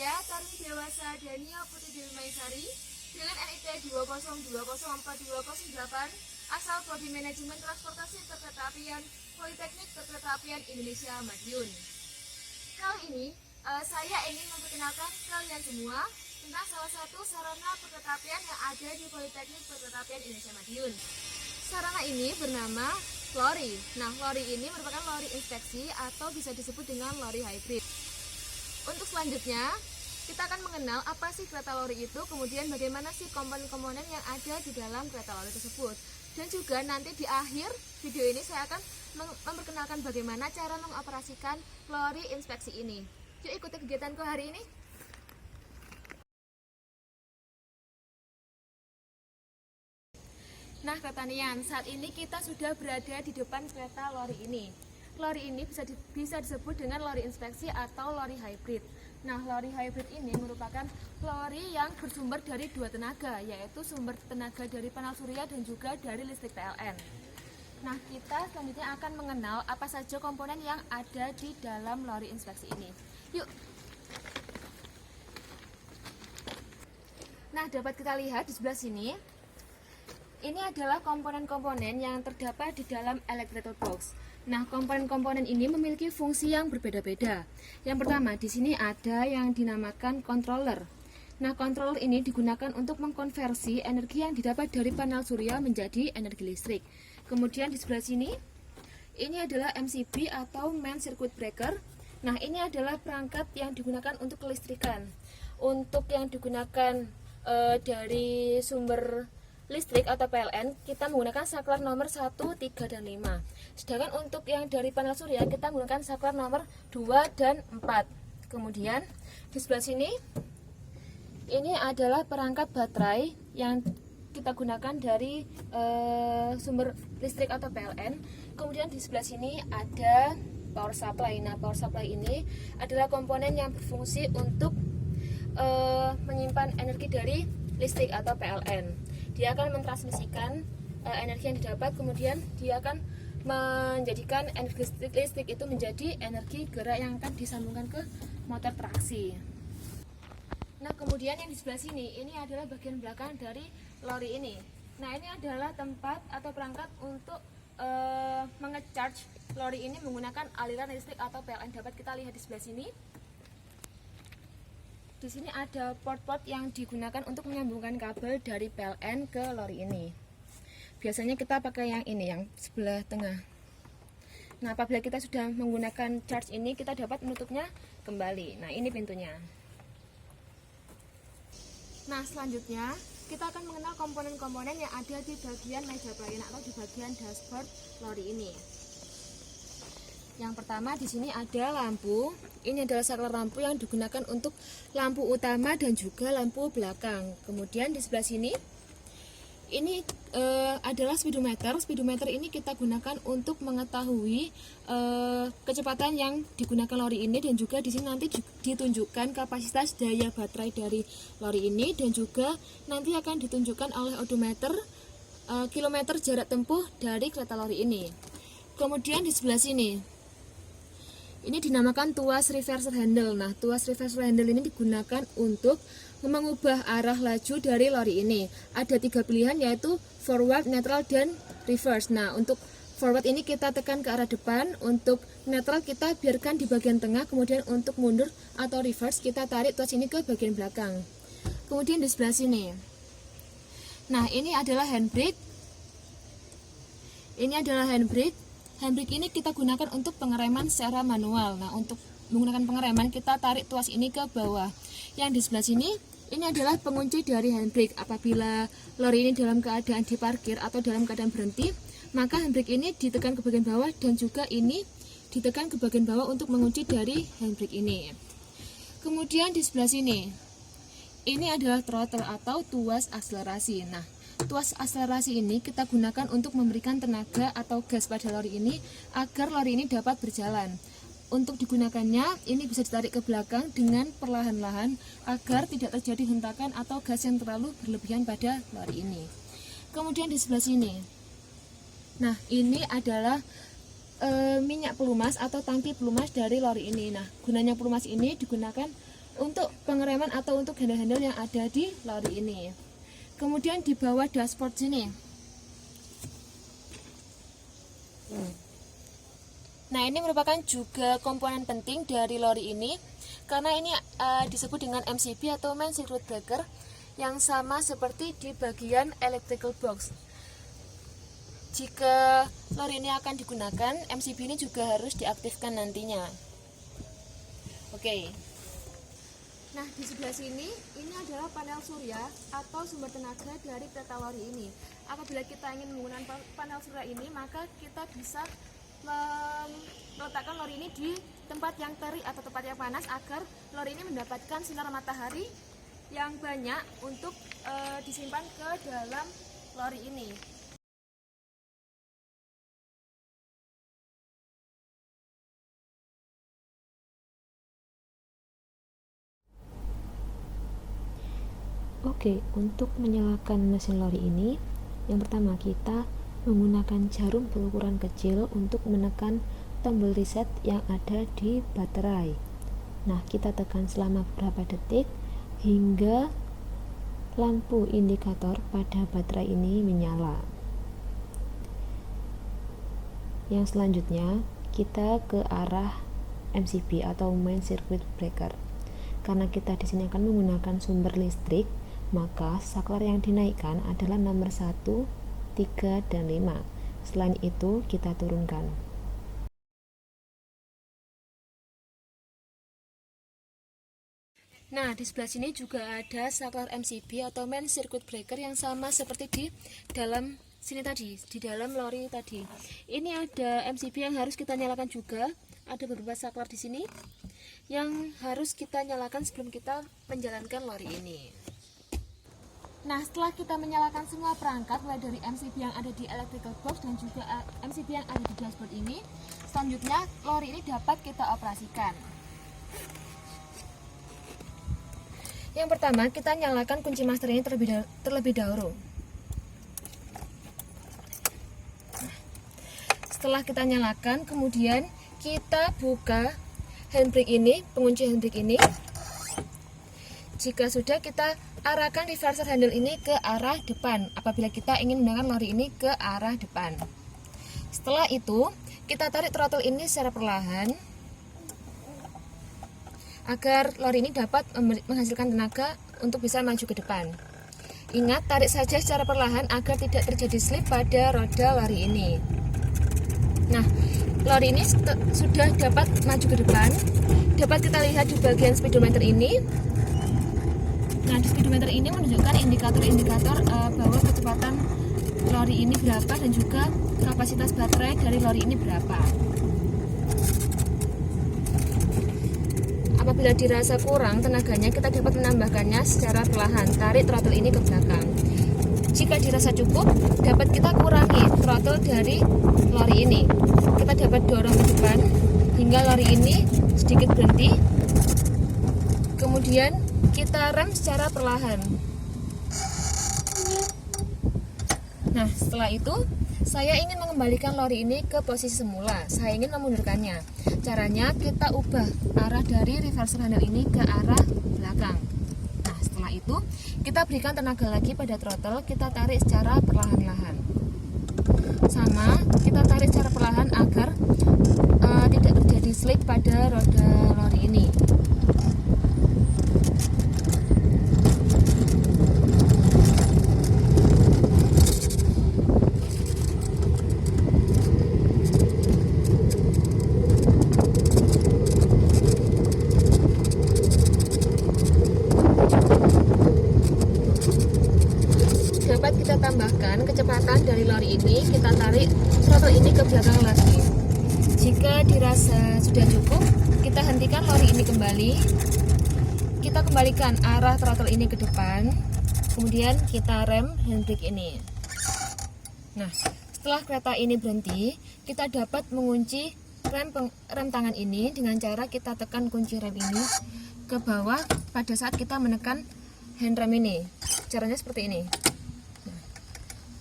Saya Tarni Dewasa Dania Putri Dewi Maisari dengan NIT 202042008 asal Prodi Manajemen Transportasi Perkeretaapian Politeknik Perkeretaapian Indonesia Madiun. Kali ini saya ingin memperkenalkan kalian semua tentang salah satu sarana perkeretaapian yang ada di Politeknik Perkeretaapian Indonesia Madiun. Sarana ini bernama lori. Nah, lori ini merupakan lori inspeksi atau bisa disebut dengan lori hybrid. Untuk selanjutnya, kita akan mengenal apa sih kereta lori itu, kemudian bagaimana sih komponen-komponen yang ada di dalam kereta lori tersebut. Dan juga nanti di akhir video ini saya akan memperkenalkan bagaimana cara mengoperasikan lori inspeksi ini. Yuk ikuti kegiatanku hari ini. Nah, Kretanian, saat ini kita sudah berada di depan kereta lori ini. Lori ini bisa disebut dengan lori inspeksi atau lori hybrid. Nah, lori hybrid ini merupakan lori yang bersumber dari dua tenaga, yaitu sumber tenaga dari panel surya dan juga dari listrik PLN. Nah, kita selanjutnya akan mengenal apa saja komponen yang ada di dalam lori inspeksi ini. Yuk! Nah, dapat kita lihat di sebelah sini, ini adalah komponen-komponen yang terdapat di dalam electrical box. Nah, komponen-komponen ini memiliki fungsi yang berbeda-beda. Yang pertama, di sini ada yang dinamakan controller. Nah, controller ini digunakan untuk mengkonversi energi yang didapat dari panel surya menjadi energi listrik. Kemudian di sebelah sini, ini adalah MCB atau main circuit breaker. Nah, ini adalah perangkat yang digunakan untuk kelistrikan. Untuk yang digunakan dari sumber listrik atau PLN, kita menggunakan saklar nomor 1, 3, dan 5. Sedangkan untuk yang dari panel surya, kita menggunakan saklar nomor 2 dan 4. Kemudian di sebelah sini, ini adalah perangkat baterai yang kita gunakan dari sumber listrik atau PLN. Kemudian di sebelah sini ada power supply. Nah, power supply ini adalah komponen yang berfungsi untuk menyimpan energi dari listrik atau PLN. Dia akan mentransmisikan energi yang didapat, kemudian dia akan menjadikan energi listrik itu menjadi energi gerak yang akan disambungkan ke motor traksi. Nah, kemudian yang di sebelah sini, ini adalah bagian belakang dari lori ini. Nah, ini adalah tempat atau perangkat untuk mengecharge lori ini menggunakan aliran listrik atau PLN. Dapat kita lihat di sebelah sini. Di sini ada port-port yang digunakan untuk menyambungkan kabel dari PLN ke lori ini. Biasanya kita pakai yang ini, yang sebelah tengah. Nah, apabila kita sudah menggunakan charge ini, kita dapat menutupnya kembali. Nah, ini pintunya. Nah, selanjutnya kita akan mengenal komponen-komponen yang ada di bagian meja pelayanan atau di bagian dashboard lori ini. Yang pertama, di sini ada lampu. Ini adalah saklar lampu yang digunakan untuk lampu utama dan juga lampu belakang. Kemudian di sebelah sini, ini adalah speedometer. Speedometer ini kita gunakan untuk mengetahui kecepatan yang digunakan lori ini, dan juga di sini nanti ditunjukkan kapasitas daya baterai dari lori ini, dan juga nanti akan ditunjukkan oleh odometer kilometer jarak tempuh dari kereta lori ini. Kemudian di sebelah sini, ini dinamakan tuas reverser handle. Nah, tuas reverser handle ini digunakan untuk mengubah arah laju dari lori ini. Ada 3 pilihan, yaitu forward, neutral, dan reverse. Nah, untuk forward ini kita tekan ke arah depan, untuk neutral kita biarkan di bagian tengah, kemudian untuk mundur atau reverse kita tarik tuas ini ke bagian belakang. Kemudian di sebelah sini, nah ini adalah handbrake. Ini adalah handbrake. Handbrake ini kita gunakan untuk pengereman secara manual. Nah, untuk menggunakan pengereman kita tarik tuas ini ke bawah. Yang di sebelah sini, ini adalah pengunci dari handbrake. Apabila lori ini dalam keadaan diparkir atau dalam keadaan berhenti, maka handbrake ini ditekan ke bagian bawah, dan juga ini ditekan ke bagian bawah untuk mengunci dari handbrake ini. Kemudian di sebelah sini, ini adalah throttle atau tuas akselerasi. Nah, tuas akselerasi ini kita gunakan untuk memberikan tenaga atau gas pada lori ini agar lori ini dapat berjalan. Untuk digunakannya, ini bisa ditarik ke belakang dengan perlahan-lahan agar tidak terjadi hentakan atau gas yang terlalu berlebihan pada lori ini. Kemudian di sebelah sini, nah ini adalah minyak pelumas atau tangki pelumas dari lori ini. Nah, gunanya pelumas ini digunakan untuk pengereman atau untuk handle-handle yang ada di lori ini. Kemudian di bawah dashboard sini. Nah, ini merupakan juga komponen penting dari lori ini karena ini disebut dengan MCB atau Main Circuit Breaker yang sama seperti di bagian electrical box. Jika lori ini akan digunakan, MCB ini juga harus diaktifkan nantinya. Oke. Nah, di sebelah sini ini adalah panel surya atau sumber tenaga dari kereta lori ini. Apabila kita ingin menggunakan panel surya ini, maka kita bisa meletakkan lori ini di tempat yang terik atau tempat yang panas agar lori ini mendapatkan sinar matahari yang banyak untuk disimpan ke dalam lori ini. Oke, untuk menyalakan mesin lori ini, yang pertama kita menggunakan jarum berukuran kecil untuk menekan tombol reset yang ada di baterai. Nah, kita tekan selama beberapa detik hingga lampu indikator pada baterai ini menyala. Yang selanjutnya, kita ke arah MCB atau Main Circuit Breaker. Karena kita di sini akan menggunakan sumber listrik, maka saklar yang dinaikkan adalah nomor 1, 3, dan 5. Selain itu, kita turunkan. Nah, di sebelah sini juga ada saklar MCB atau Main Circuit Breaker yang sama seperti di dalam sini tadi, di dalam lori tadi. Ini ada MCB yang harus kita nyalakan juga. Ada beberapa saklar di sini yang harus kita nyalakan sebelum kita menjalankan lori ini. Nah, setelah kita menyalakan semua perangkat mulai dari MCB yang ada di electrical box dan juga MCB yang ada di dashboard ini, selanjutnya lori ini dapat kita operasikan. Yang pertama, kita nyalakan kunci master ini terlebih dahulu. Setelah kita nyalakan, kemudian kita buka handbrake ini, pengunci handbrake ini. Jika sudah, kita arahkan reverser handle ini ke arah depan apabila kita ingin menggunakan lori ini ke arah depan. Setelah itu, kita tarik throttle ini secara perlahan agar lori ini dapat menghasilkan tenaga untuk bisa maju ke depan. Ingat, tarik saja secara perlahan agar tidak terjadi slip pada roda lori ini. Nah, lori ini sudah dapat maju ke depan. Dapat kita lihat di bagian speedometer ini. Nah, di speedometer ini menunjukkan indikator-indikator bahwa kecepatan lori ini berapa dan juga kapasitas baterai dari lori ini berapa. Apabila dirasa kurang tenaganya, kita dapat menambahkannya secara perlahan. Tarik throttle ini ke belakang. Jika dirasa cukup, dapat kita kurangi throttle dari lori ini. Kita dapat dorong ke depan hingga lori ini sedikit berhenti. Kemudian kita rem secara perlahan. Nah, setelah itu saya ingin mengembalikan lori ini ke posisi semula. Saya ingin memundurkannya. Caranya kita ubah arah dari reverser handle ini ke arah belakang. Nah, setelah itu kita berikan tenaga lagi pada throttle. Kita tarik secara perlahan-lahan. Sama, kita tarik secara perlahan agar tidak terjadi slip pada roda lori ini. Dapat kita tambahkan kecepatan dari lori ini, kita tarik throttle ini ke belakang lagi. Jika dirasa sudah cukup, kita hentikan lori ini kembali. Kita kembalikan arah throttle ini ke depan. Kemudian kita rem handbrake ini. Nah, setelah kereta ini berhenti, kita dapat mengunci rem tangan ini dengan cara kita tekan kunci rem ini ke bawah pada saat kita menekan handrem ini. Caranya seperti ini.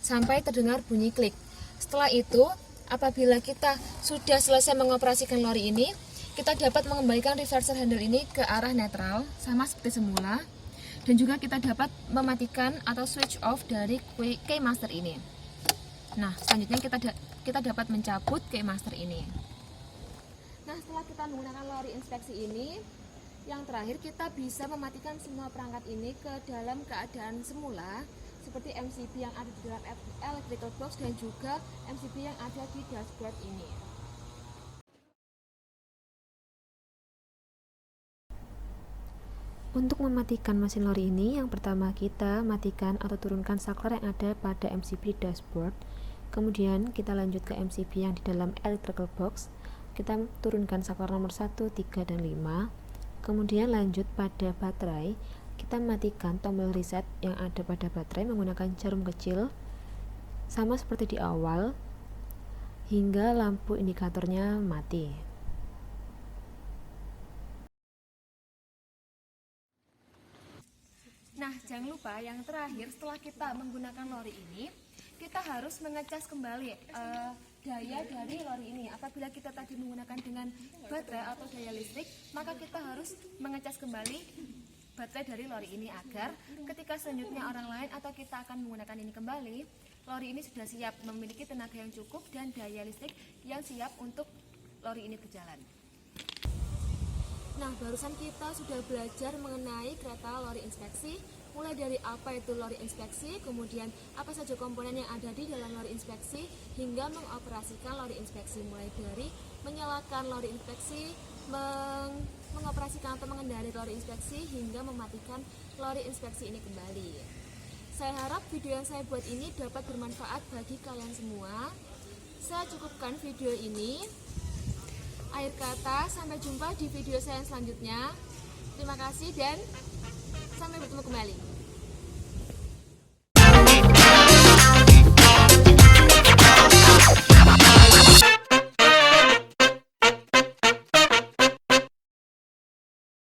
Sampai terdengar bunyi klik. Setelah itu, apabila kita sudah selesai mengoperasikan lori ini, kita dapat mengembalikan reverser handle ini ke arah netral sama seperti semula, dan juga kita dapat mematikan atau switch off dari keymaster ini. Nah, selanjutnya kita dapat mencabut keymaster ini. Nah, setelah kita menggunakan lori inspeksi ini, yang terakhir kita bisa mematikan semua perangkat ini ke dalam keadaan semula, seperti MCB yang ada di dalam electrical box dan juga MCB yang ada di dashboard ini. Untuk mematikan mesin lori ini, yang pertama kita matikan atau turunkan saklar yang ada pada MCB dashboard. Kemudian kita lanjut ke MCB yang di dalam electrical box. Kita turunkan saklar nomor 1, 3, dan 5. Kemudian lanjut pada baterai, kita matikan tombol reset yang ada pada baterai menggunakan jarum kecil, sama seperti di awal, hingga lampu indikatornya mati. Nah, jangan lupa yang terakhir, setelah kita menggunakan lori ini, kita harus mengecas kembali daya dari lori ini. Apabila kita tadi menggunakan dengan baterai atau daya listrik, maka kita harus mengecas kembali baterai dari lori ini agar ketika selanjutnya orang lain atau kita akan menggunakan ini kembali, lori ini sudah siap memiliki tenaga yang cukup dan daya listrik yang siap untuk lori ini berjalan. Nah, barusan kita sudah belajar mengenai kereta lori inspeksi, mulai dari apa itu lori inspeksi, kemudian apa saja komponen yang ada di dalam lori inspeksi, hingga mengoperasikan lori inspeksi, mulai dari menyalakan lori inspeksi, mengoperasikan atau mengendarai lori inspeksi, hingga mematikan lori inspeksi ini kembali. Saya harap video yang saya buat ini dapat bermanfaat bagi kalian semua. Saya cukupkan video ini. Akhir kata, sampai jumpa di video saya selanjutnya. Terima kasih dan sampai bertemu kembali.